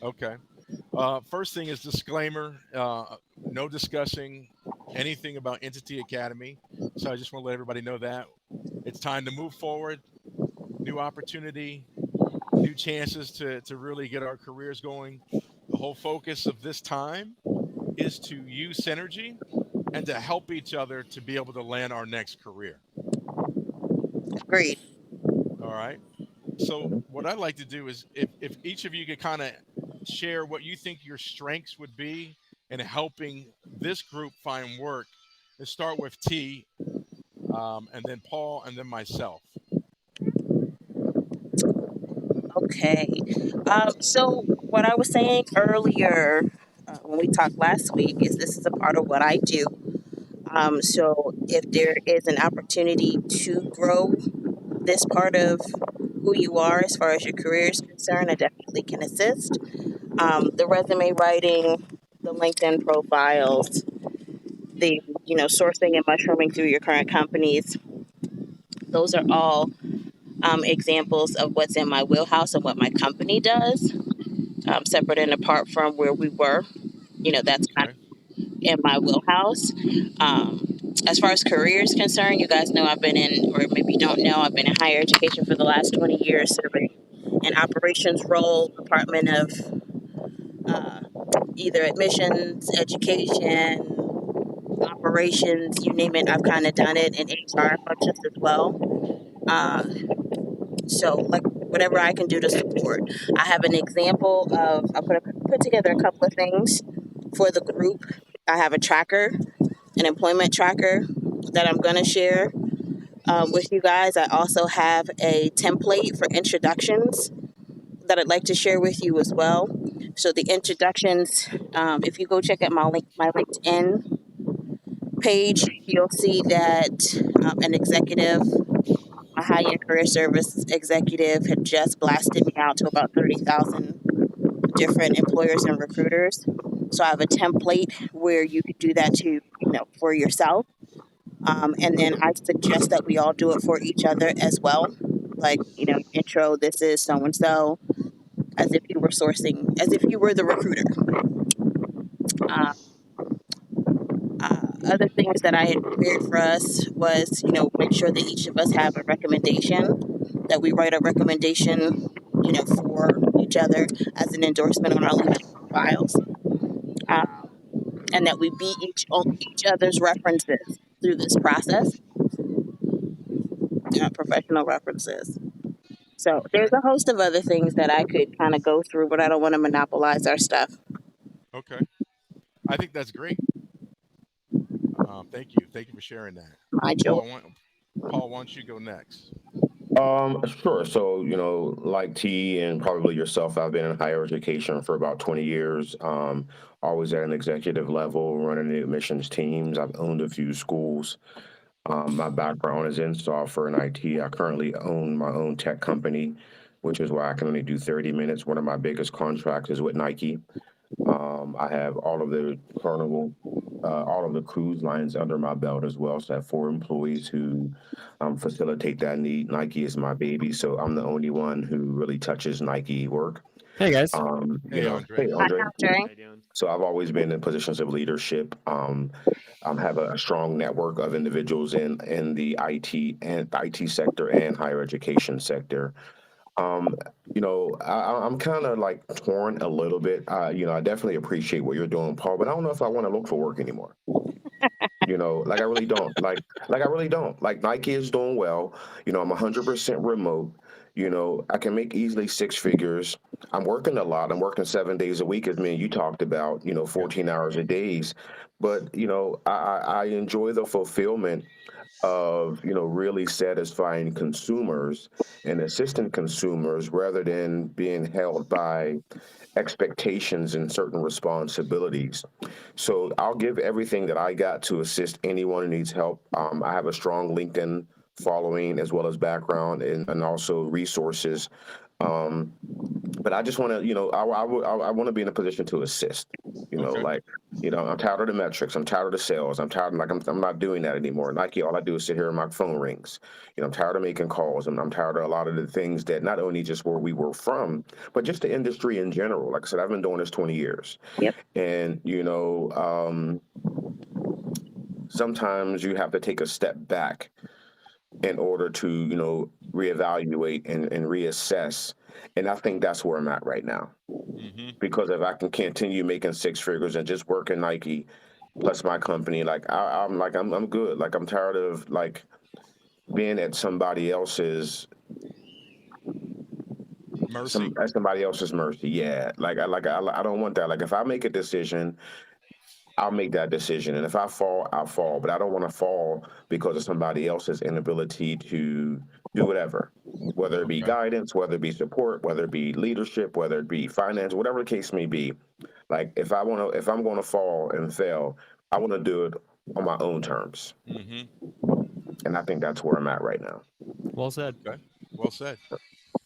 Okay. First thing is disclaimer: no discussing anything about Entity Academy. So I just want to let everybody know that it's time to move forward, new opportunity, new chances to really get our careers going. The whole focus of this time is to use synergy and to help each other to be able to land our next career. Agreed. All right. So Mhm. what I'd like to do is if each of you could kind of share what you think your strengths would be in helping this group find work. Let's start with T, and then Paul, and then myself. Okay. So what I was saying earlier when we talked last week is this is a part of what I do. So if there is an opportunity to grow this part of who you are as far as your career is concerned, I definitely can assist. The resume writing, the LinkedIn profiles, the sourcing and mushrooming through your current companies. Those are all examples of what's in my wheelhouse and what my company does. Separate and apart from where we were, that's kind Okay. of in my wheelhouse. As far as career is concerned, you guys know I've been in, or maybe you don't know, I've been in higher education for the last 20 years, serving an operations role, Department of uh, either admissions, education, operations, you name it, I've kind of done it in HR functions as well. Uh, so, like, whatever I can do to support. I have an example of, put together a couple of things for the group. I have a tracker, an employment tracker that I'm going to share with you guys. I also have a template for introductions that I'd like to share with you as well. So the introductions, if you go check out my LinkedIn page, you'll see that an executive, a high-end career service executive, had just blasted me out to about 30,000 different employers and recruiters. So I have a template where you could do that to, for yourself. And then I suggest that we all do it for each other as well. Like, intro, this is so and so, as if you were sourcing, as if you were the recruiter. Uh, Other things that I had prepared for us was, make sure that each of us have a recommendation, that we write a recommendation, for each other as an endorsement on our LinkedIn profiles, um, and that we beat each other's references through this process, professional references. So there's Okay. a host of other things that I could kind of go through, but I don't want to monopolize our stuff. Okay. I think that's great. Thank you. Thank you for sharing that. My joy. Paul, why don't you go next? Sure. So, like T and probably yourself, I've been in higher education for about 20 years. Always at an executive level, running the admissions teams. I've owned a few schools. My background is in software and IT. I currently own my own tech company, which is why I can only do 30 minutes. One of my biggest contracts is with Nike. I have all of the Carnival, all of the cruise lines under my belt as well. So I have four employees who facilitate that need. Nike is my baby, so I'm the only one who really touches Nike work. Hey guys. Hey, Andre. Hey Hi, Andre. Andre. How you doing? So I've always been in positions of leadership. Have a strong network of individuals in the IT sector and higher education sector. Um, I'm kind of like torn a little bit. I definitely appreciate what you're doing, Paul, but I don't know if I want to look for work anymore. Like I really don't. Like I really don't. Like Nike is doing well. I'm 100% remote. I can make easily six figures. I'm working a lot. I'm working 7 days a week, as me and you talked about. Yep. 14 hours a days. But I enjoy the fulfillment of really satisfying consumers and assisting consumers rather than being held by expectations and certain responsibilities. So I'll give everything that I got to assist anyone who needs help. I have a strong LinkedIn following as well as background and also resources But I just want to, I want to be in a position to assist. Okay. Like, I'm tired of the metrics. I'm tired of the sales. I'm tired. Like, I'm not doing that anymore. Nike, all I do is sit here and my phone rings. I'm tired of making calls, and I'm tired of a lot of the things that not only just where we were from, but just the industry in general. Like I said, I've been doing this 20 years, Yep. and sometimes you have to take a step back in order to, reevaluate and reassess. And I think that's where I'm at right now. Mm-hmm. Because if I can continue making six figures and just working Nike plus my company, like I'm good. Like I'm tired of like being at somebody else's Mercy. at somebody else's mercy. Yeah. I don't want that. Like if I make a decision, I'll make that decision. And if I fall, I'll fall. But I don't want to fall because of somebody else's inability to do whatever, whether it be Okay. guidance, whether it be support, whether it be leadership, whether it be finance, whatever the case may be. Like if I'm going to fall and fail, I want to do it on my own terms. Mm-hmm. And I think that's where I'm at right now. Well said. Okay. Well said.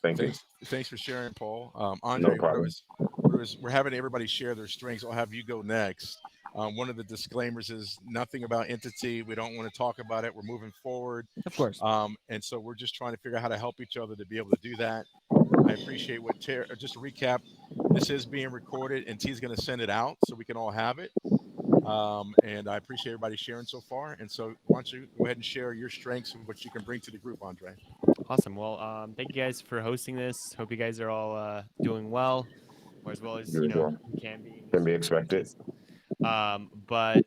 Thank you. Thanks for sharing, Paul. No Andre, problem. we're having everybody share their strengths. I'll have you go next. One of the disclaimers is nothing about entity. We don't want to talk about it. We're moving forward. Of course. And so we're just trying to figure out how to help each other to be able to do that. I appreciate what just to recap, this is being recorded and T's going to send it out so we can all have it. And I appreciate everybody sharing so far. And so why don't you go ahead and share your strengths and what you can bring to the group, Andre. Awesome. Well, thank you guys for hosting this. Hope you guys are all doing well, or as well as You as well. you can be. Can be expected. But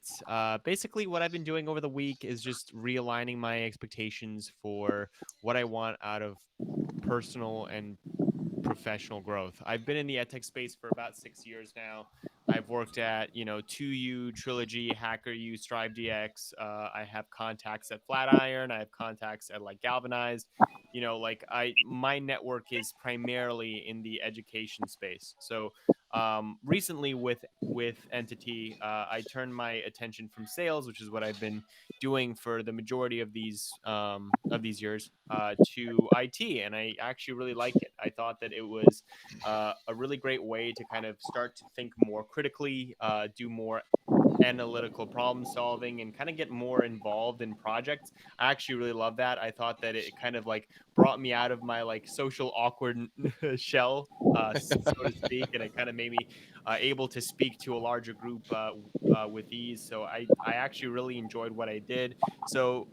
basically, what I've been doing over the week is just realigning my expectations for what I want out of personal and professional growth. I've been in the edtech space for about 6 years now. I've worked at 2U, Trilogy, HackerU, StriveDX. I have contacts at Flatiron. I have contacts at like Galvanized. My network is primarily in the education space. So recently with Entity, I turned my attention from sales, which is what I've been doing for the majority of these years, to IT, and I actually really like it. I thought that it was a really great way to kind of start to think more critically, do more analytical problem solving, and kind of get more involved in projects. I actually really love that. I thought that it kind of like brought me out of my like social awkward shell, so to speak, and it kind of made me able to speak to a larger group with ease. So I actually really enjoyed what I did. So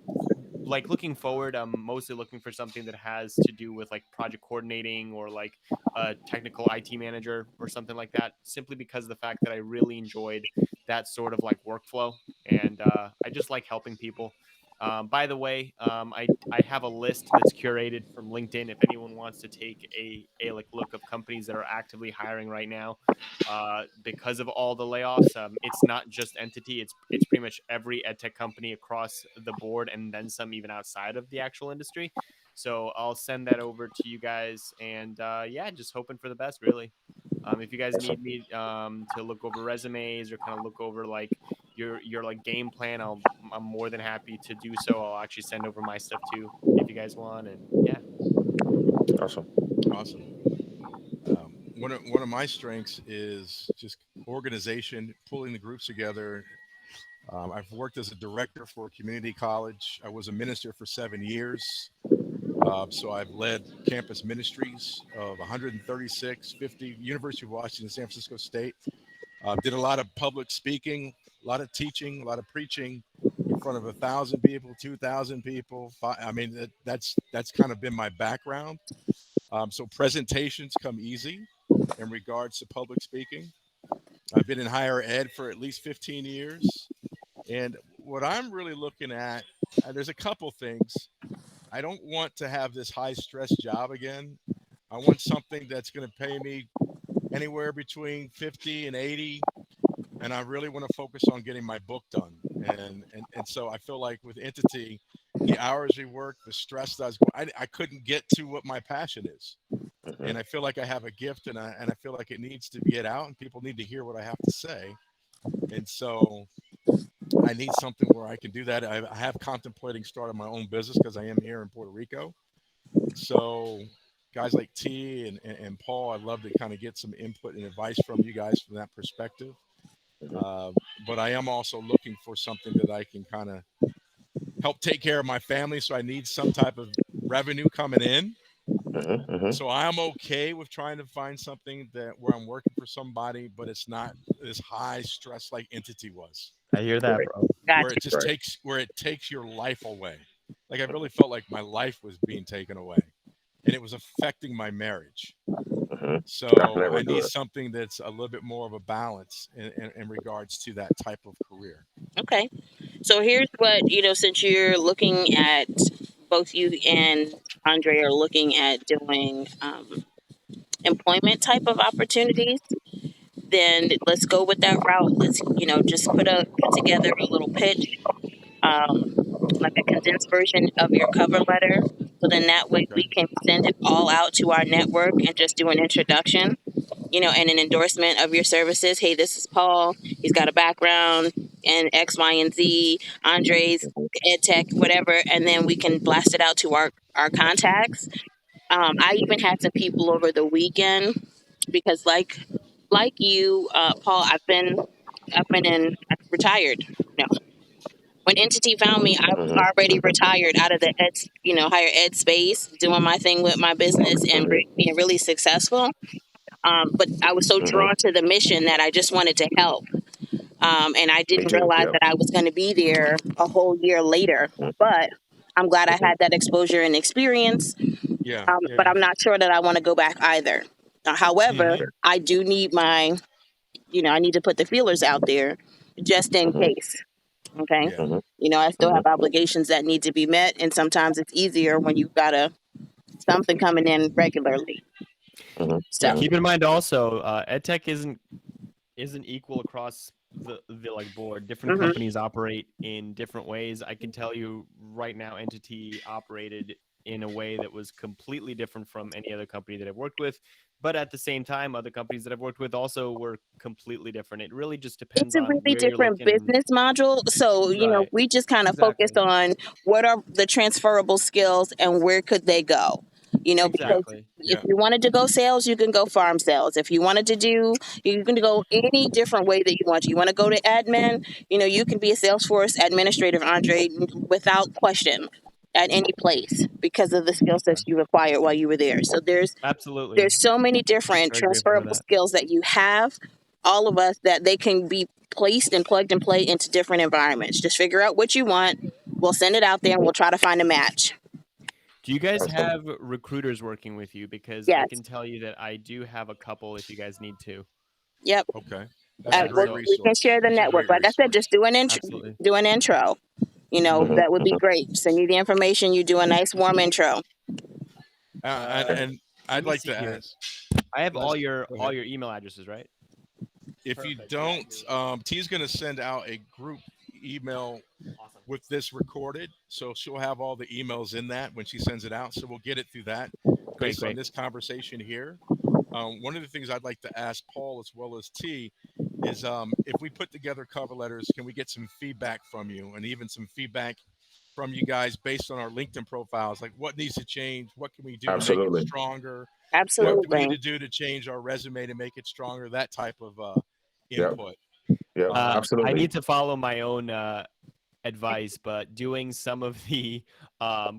like looking forward, I'm mostly looking for something that has to do with like project coordinating or like a technical IT manager or something like that, simply because of the fact that I really enjoyed that sort of like workflow, and I just like helping people. By the way, I have a list that's curated from LinkedIn. If anyone wants to take a like look of companies that are actively hiring right now, because of all the layoffs, it's not just Entity. It's pretty much every edtech company across the board, and then some even outside of the actual industry. So I'll send that over to you guys, and just hoping for the best, really. If you guys need me to look over resumes or kind of look over like your like game plan, I'm more than happy to do so. I'll actually send over my stuff too if you guys want, and yeah. Awesome. One of my strengths is just organization, pulling the groups together. I've worked as a director for a community college. I was a minister for 7 years. So I've led campus ministries of 136, 50, University of Washington, San Francisco State. Did a lot of public speaking, a lot of teaching, a lot of preaching in front of 1,000 people, 2,000 people. I mean, that's kind of been my background. So presentations come easy in regards to public speaking. I've been in higher ed for at least 15 years. And what I'm really looking at, there's a couple things. I don't want to have this high stress job again. I want something that's going to pay me anywhere between 50 and 80. And I really want to focus on getting my book done. And so I feel like with Entity, the hours we work, the stress that I couldn't get to what my passion is. And I feel like I have a gift, and I feel like it needs to get out, and people need to hear what I have to say. And so I need something where I can do that. I have contemplating starting my own business because I am here in Puerto Rico. So guys like T and Paul, I'd love to kind of get some input and advice from you guys from that perspective. But I am also looking for something that I can kind of help take care of my family. So I need some type of revenue coming in. So I'm okay with trying to find something that where I'm working for somebody, but it's not this high stress like Entity was, I hear that, Right. bro. where Gotcha. it just Right. takes your life away. Like I really felt like my life was being taken away, and it was affecting my marriage. So Never I do need it. something that's a little bit more of a balance in regards to that type of career. Okay. So here's what, since you're looking at, both you and Andre are looking at doing employment type of opportunities, then let's go with that route. Let's, just put together a little pitch, um, like a condensed version of your cover letter. So then that way we can send it all out to our network and just do an introduction, and an endorsement of your services. Hey, this is Paul. He's got a background in X, Y, and Z. Andre's ed tech, whatever, and then we can blast it out to our contacts. I even had some people over the weekend because, like you, Paul, I've retired. No, when Entity found me, I was already retired out of the higher ed space, doing my thing with my business and being really successful. But I was so drawn to the mission that I just wanted to help. And I Me didn't too. realize Yep. that I was going to be there a whole year later. But I'm glad I had that exposure and experience. Yeah, yeah, But I'm not sure that I want to go back either. However, Mhm. I do need I need to put the feelers out there just in case. Okay. Yeah. I still have obligations that need to be met. And sometimes it's easier when you've got something coming in regularly. So, Yeah. Keep in mind also, edtech isn't equal across the like board. Different mhm. companies operate in different ways. I can tell you right now, Entity operated in a way that was completely different from any other company that I've worked with. But at the same time, other companies that I've worked with also were completely different. It really just It's depends a on really where you're different looking and business module. So, right. we just kind of focused Exactly. on what are the transferable skills and where could they go. Because Exactly. if Yeah. you wanted to go sales, you can go farm sales. If you wanted to you can go any different way that you want. You want to go to admin, you can be a Salesforce administrator, Andre, without question at any place because of the skill sets you acquired while you were there. So Absolutely. there's so many different I agree with transferable that. skills that you have, all of us, that they can be placed and plugged and play into different environments. Just figure out what you want. We'll send it out there and we'll try to find a match. Do you guys Absolutely. have recruiters working with you? Because I Yes. can tell you that I do have a couple if you guys need to. Yep. Okay. That's a great We can share resource. the That's a network. great Like I said, resource. just do an intro. Absolutely. Do an intro. That would be great. Send you the information. You do a nice warm intro. And Let I'd me like see to here. ask, I have all Les, your go ahead. email addresses, right? If you Perfect. Yeah, I don't, do. T's going to send out a group email Awesome. with this recorded, so she'll have all the emails in that when she sends it out. So we'll get it through that Great, based on great. this conversation here. One of the things I'd like to ask Paul as well as T is if we put together cover letters, can we get some feedback from you and even some feedback from you guys based on our LinkedIn profiles? Like what needs to change? What can we do to make it Absolutely. stronger? Yep. What do we need Absolutely. to do to change our resume to make it stronger? That type of Yep. input. Yep. I Absolutely. need to follow my own advice, but doing some of the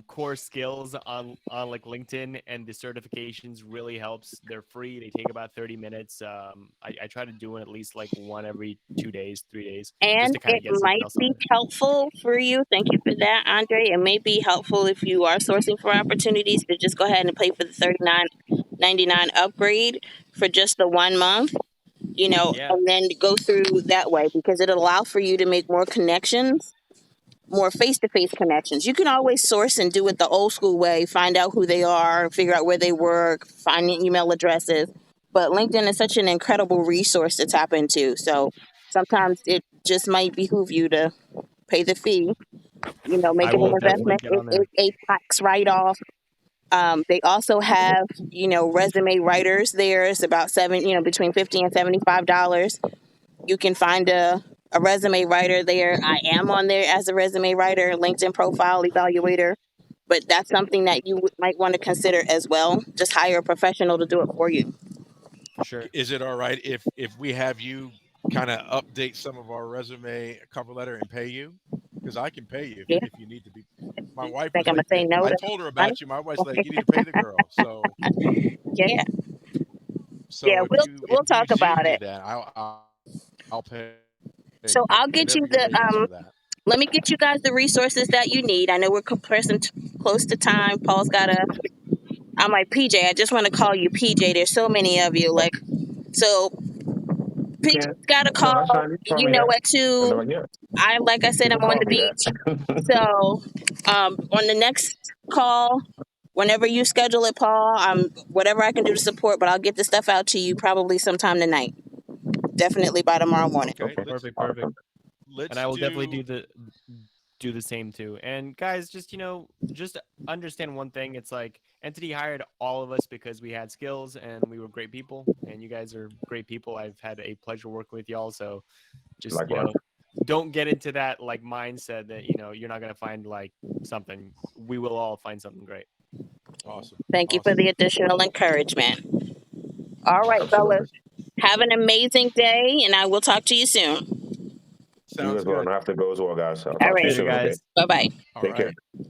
core skills on like LinkedIn and the certifications really helps. They're free. They take about 30 minutes. I try to do it at least like one every 2 days, 3 days, just And to kind it of get something might else be on. helpful for you. Thank you for that, Andre. It may be helpful if you are sourcing for opportunities to just go ahead and pay for the $39.99 upgrade for just the 1 month, Yeah, and then go through that way because it'll allow for you to make more connections, more face-to-face connections. You can always source and do it the old school way, find out who they are, figure out where they work, find their email addresses. But LinkedIn is such an incredible resource to tap into. So sometimes it just might behoove you to pay the fee, I make an will definitely investment. get on there. It's a tax write-off. They also have, resume writers there. It's about between $50 and $75. You can find a resume writer there. I am on there as a resume writer, LinkedIn profile evaluator. but that's something that you might want to consider as well. Just hire a professional to do it for you. For sure. Is it all right if we have you kind of update some of our resume cover letter and pay you? Because I can pay you Yeah. if you need to be. My wife Think was I'm gonna like, say no I to told her fun? about you. My wife's like, you need to pay the girl. So Yeah, so yeah. if We'll you talk see about me it. that, I'll pay So I'll get you whatever your the rate is for that. Let me get you guys the resources that you need. I know we're compressing close to time. Paul's gotta. I'm like PJ. I just want to call you PJ. There's so many of you. Like, so Yeah. PJ's got a No, call. that's fine. You can call You me know that. it too. No, yeah, Like I you said, I'm can on call the me beach. that. So, on the next call, whenever you schedule it, Paul, whatever I can do to support, but I'll get the stuff out to you probably sometime tonight. Definitely by tomorrow morning. Okay, Okay. Perfect. Awesome. And let's I will definitely do. do the same too. And guys, just just understand one thing. It's like Entity hired all of us because we had skills and we were great people. And you guys are great people. I've had a pleasure working with y'all. So just Likewise. don't get into that like mindset that you're not gonna find like something. We will all find something great. Awesome. Thank you for the additional encouragement. All right, Absolutely. fellas. Have an amazing day, and I will talk to you soon. You Sounds as well. good. And I have to go as well, guys. I'll All talk to you right. Later, soon. Okay. guys. Bye bye. All Take care. right.